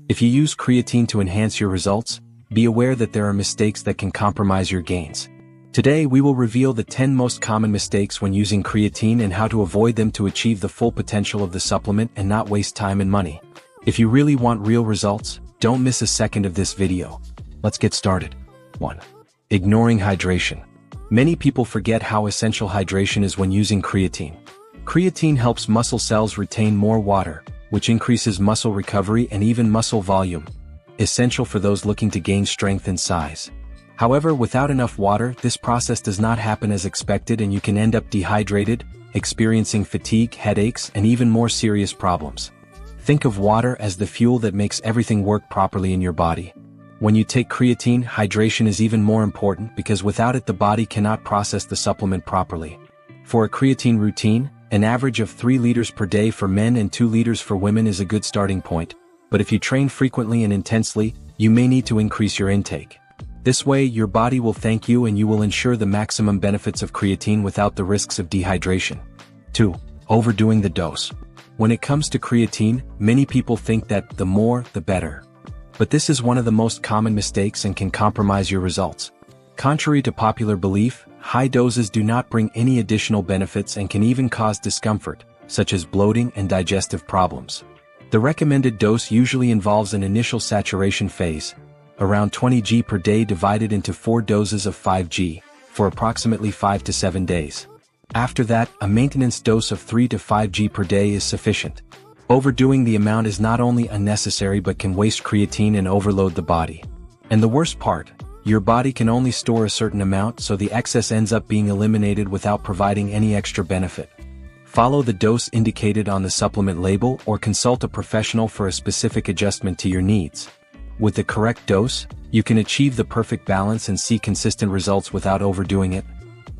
If you use creatine to enhance your results, be aware that there are mistakes that can compromise your gains. Today we will reveal the 10 most common mistakes when using creatine and how to avoid them to achieve the full potential of the supplement and not waste time and money. If you really want real results, don't miss a second of this video. Let's get started. 1. Ignoring hydration. Many people forget how essential hydration is when using creatine. Creatine helps muscle cells retain more water, which increases muscle recovery and even muscle volume, essential for those looking to gain strength and size. However, without enough water, this process does not happen as expected and you can end up dehydrated, experiencing fatigue, headaches, and even more serious problems. Think of water as the fuel that makes everything work properly in your body. When you take creatine, hydration is even more important because without it the body cannot process the supplement properly. For a creatine routine, an average of 3 liters per day for men and 2 liters for women is a good starting point, but if you train frequently and intensely, you may need to increase your intake. This way, your body will thank you and you will ensure the maximum benefits of creatine without the risks of dehydration. 2. Overdoing the dose. When it comes to creatine, many people think that the more, the better. But this is one of the most common mistakes and can compromise your results. Contrary to popular belief, high doses do not bring any additional benefits and can even cause discomfort, such as bloating and digestive problems. The recommended dose usually involves an initial saturation phase, around 20 g per day divided into 4 doses of 5 g, for approximately 5 to 7 days. After that, a maintenance dose of 3 to 5 g per day is sufficient. Overdoing the amount is not only unnecessary but can waste creatine and overload the body. And the worst part, your body can only store a certain amount, so the excess ends up being eliminated without providing any extra benefit. Follow the dose indicated on the supplement label or consult a professional for a specific adjustment to your needs. With the correct dose, you can achieve the perfect balance and see consistent results without overdoing it.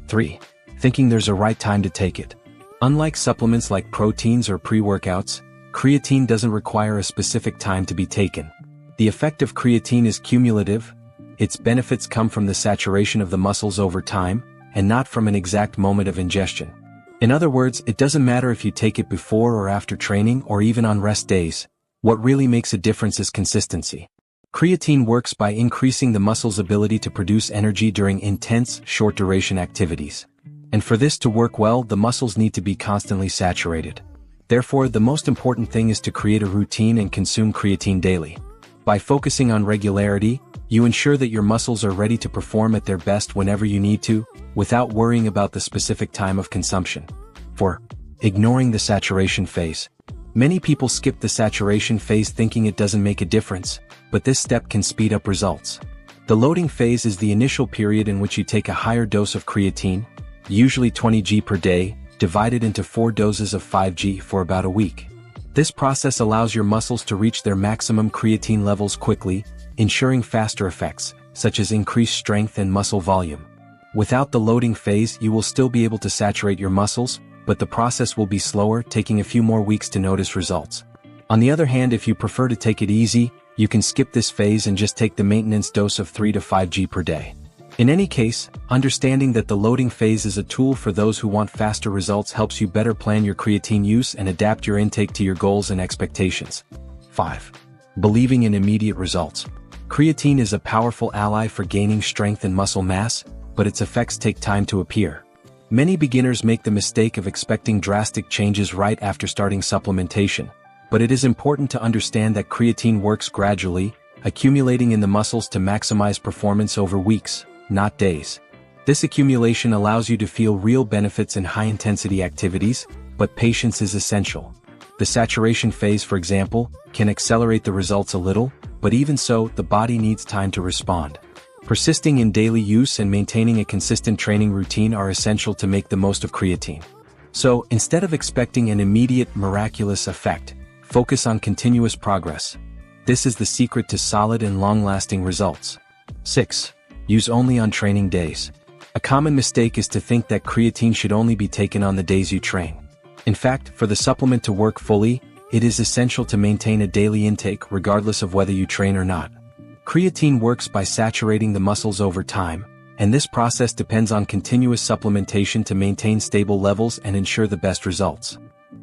3. Thinking there's a right time to take it. Unlike supplements like proteins or pre-workouts, creatine doesn't require a specific time to be taken. The effect of creatine is cumulative. Its benefits come from the saturation of the muscles over time, and not from an exact moment of ingestion. In other words, it doesn't matter if you take it before or after training or even on rest days. What really makes a difference is consistency. Creatine works by increasing the muscle's ability to produce energy during intense, short-duration activities. And for this to work well, the muscles need to be constantly saturated. Therefore, the most important thing is to create a routine and consume creatine daily. By focusing on regularity, you ensure that your muscles are ready to perform at their best whenever you need to, without worrying about the specific time of consumption. 4. Ignoring the saturation phase. Many people skip the saturation phase thinking it doesn't make a difference, but this step can speed up results. The loading phase is the initial period in which you take a higher dose of creatine, usually 20 g per day, divided into 4 doses of 5 g for about a week. This process allows your muscles to reach their maximum creatine levels quickly, ensuring faster effects, such as increased strength and muscle volume. Without the loading phase, you will still be able to saturate your muscles, but the process will be slower, taking a few more weeks to notice results. On the other hand, if you prefer to take it easy, you can skip this phase and just take the maintenance dose of 3 to 5 g per day. In any case, understanding that the loading phase is a tool for those who want faster results helps you better plan your creatine use and adapt your intake to your goals and expectations. 5. Believing in immediate results. Creatine is a powerful ally for gaining strength and muscle mass, but its effects take time to appear. Many beginners make the mistake of expecting drastic changes right after starting supplementation, but it is important to understand that creatine works gradually, accumulating in the muscles to maximize performance over weeks, not days. This accumulation allows you to feel real benefits in high-intensity activities, but patience is essential. The saturation phase, for example, can accelerate the results a little, but even so, the body needs time to respond. Persisting in daily use and maintaining a consistent training routine are essential to make the most of creatine. So, instead of expecting an immediate, miraculous effect, focus on continuous progress. This is the secret to solid and long-lasting results. 6. Use only on training days. A common mistake is to think that creatine should only be taken on the days you train. In fact, for the supplement to work fully, it is essential to maintain a daily intake regardless of whether you train or not. Creatine works by saturating the muscles over time, and this process depends on continuous supplementation to maintain stable levels and ensure the best results.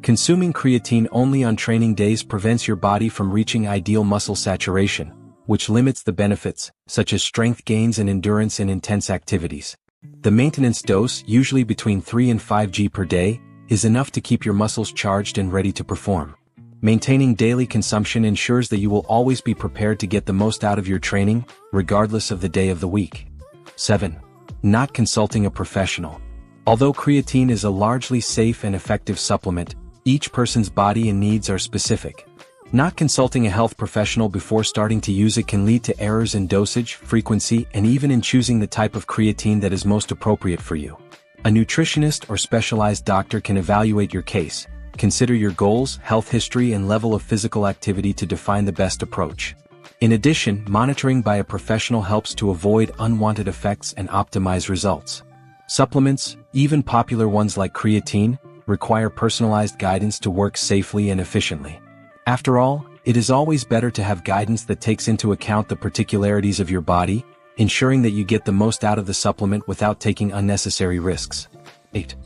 Consuming creatine only on training days prevents your body from reaching ideal muscle saturation, which limits the benefits, such as strength gains and endurance in intense activities. The maintenance dose, usually between 3 and 5 g per day, is enough to keep your muscles charged and ready to perform. Maintaining daily consumption ensures that you will always be prepared to get the most out of your training, regardless of the day of the week. 7. Not consulting a professional. Although creatine is a largely safe and effective supplement, each person's body and needs are specific. Not consulting a health professional before starting to use it can lead to errors in dosage, frequency, and even in choosing the type of creatine that is most appropriate for you. A nutritionist or specialized doctor can evaluate your case, consider your goals, health history, and level of physical activity to define the best approach. In addition, monitoring by a professional helps to avoid unwanted effects and optimize results. Supplements, even popular ones like creatine, require personalized guidance to work safely and efficiently. After all, it is always better to have guidance that takes into account the particularities of your body, ensuring that you get the most out of the supplement without taking unnecessary risks. 8.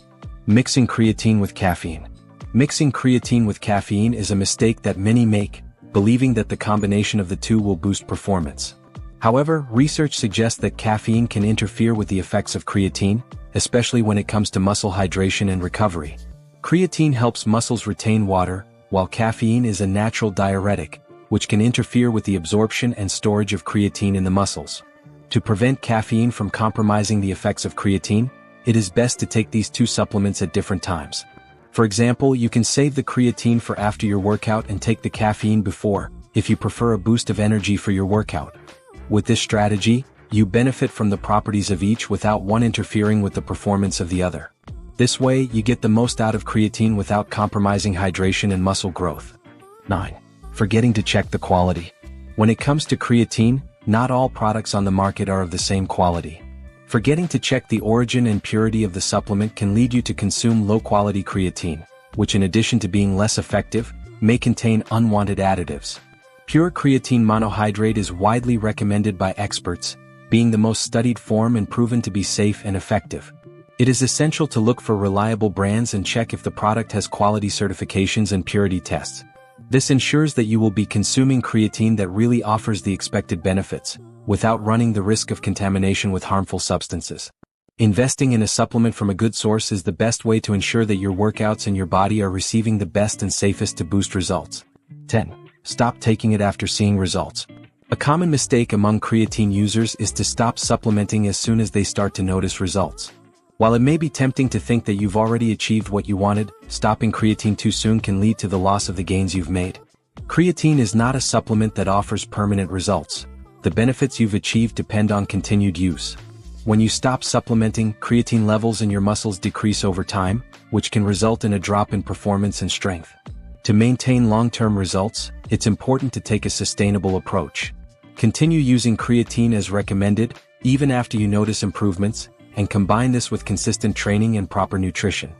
Mixing creatine with caffeine. Mixing creatine with caffeine is a mistake that many make, believing that the combination of the two will boost performance. However, research suggests that caffeine can interfere with the effects of creatine, especially when it comes to muscle hydration and recovery. Creatine helps muscles retain water, while caffeine is a natural diuretic, which can interfere with the absorption and storage of creatine in the muscles. To prevent caffeine from compromising the effects of creatine, it is best to take these two supplements at different times. For example, you can save the creatine for after your workout and take the caffeine before, if you prefer a boost of energy for your workout. With this strategy, you benefit from the properties of each without one interfering with the performance of the other. This way, you get the most out of creatine without compromising hydration and muscle growth. 9. Forgetting to check the quality. When it comes to creatine, not all products on the market are of the same quality. Forgetting to check the origin and purity of the supplement can lead you to consume low-quality creatine, which in addition to being less effective, may contain unwanted additives. Pure creatine monohydrate is widely recommended by experts, being the most studied form and proven to be safe and effective. It is essential to look for reliable brands and check if the product has quality certifications and purity tests. This ensures that you will be consuming creatine that really offers the expected benefits, without running the risk of contamination with harmful substances. Investing in a supplement from a good source is the best way to ensure that your workouts and your body are receiving the best and safest to boost results. 10. Stop taking it after seeing results. A common mistake among creatine users is to stop supplementing as soon as they start to notice results. While it may be tempting to think that you've already achieved what you wanted, stopping creatine too soon can lead to the loss of the gains you've made. Creatine is not a supplement that offers permanent results. The benefits you've achieved depend on continued use. When you stop supplementing, creatine levels in your muscles decrease over time, which can result in a drop in performance and strength. To maintain long-term results, it's important to take a sustainable approach. Continue using creatine as recommended, even after you notice improvements, and combine this with consistent training and proper nutrition.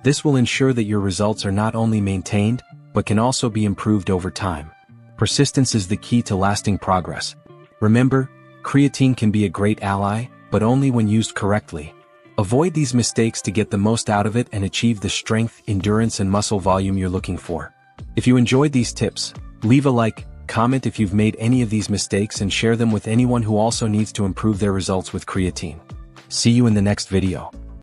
This will ensure that your results are not only maintained, but can also be improved over time. Persistence is the key to lasting progress. Remember, creatine can be a great ally, but only when used correctly. Avoid these mistakes to get the most out of it and achieve the strength, endurance, and muscle volume you're looking for. If you enjoyed these tips, leave a like, comment if you've made any of these mistakes, and share them with anyone who also needs to improve their results with creatine. See you in the next video.